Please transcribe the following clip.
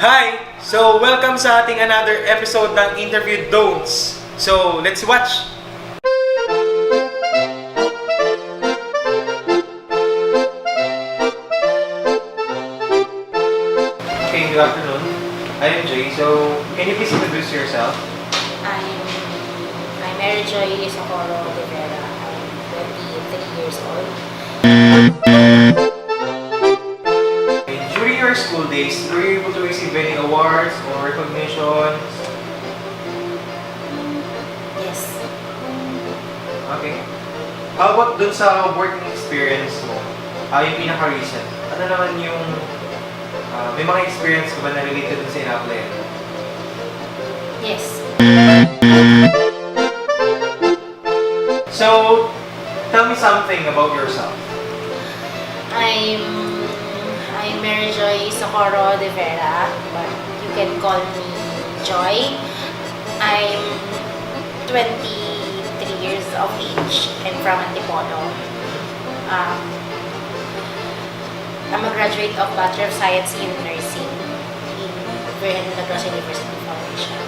Hi! So, welcome sa ating another episode ng Interview Don'ts. So, let's watch! Okay, good afternoon. I'm Jay. So, can you please introduce yourself? I'm Mary Joy Socorro de Vera. I'm 23 years old. During your school days, were you able to receive any awards or recognitions? Yes. Okay. How about dun sa working experience mo? Yung pinaka-recent. Ano naman yung may mga experience ka ba na related dun sa ina-apply? Yes. So, tell me something about yourself. I'm Mary Joy Socorro de Vera, but you can call me Joy. I'm 23 years of age. I'm from Antipolo. I'm a graduate of Bachelor of Science in Nursing in Virgen Lagos University Foundation.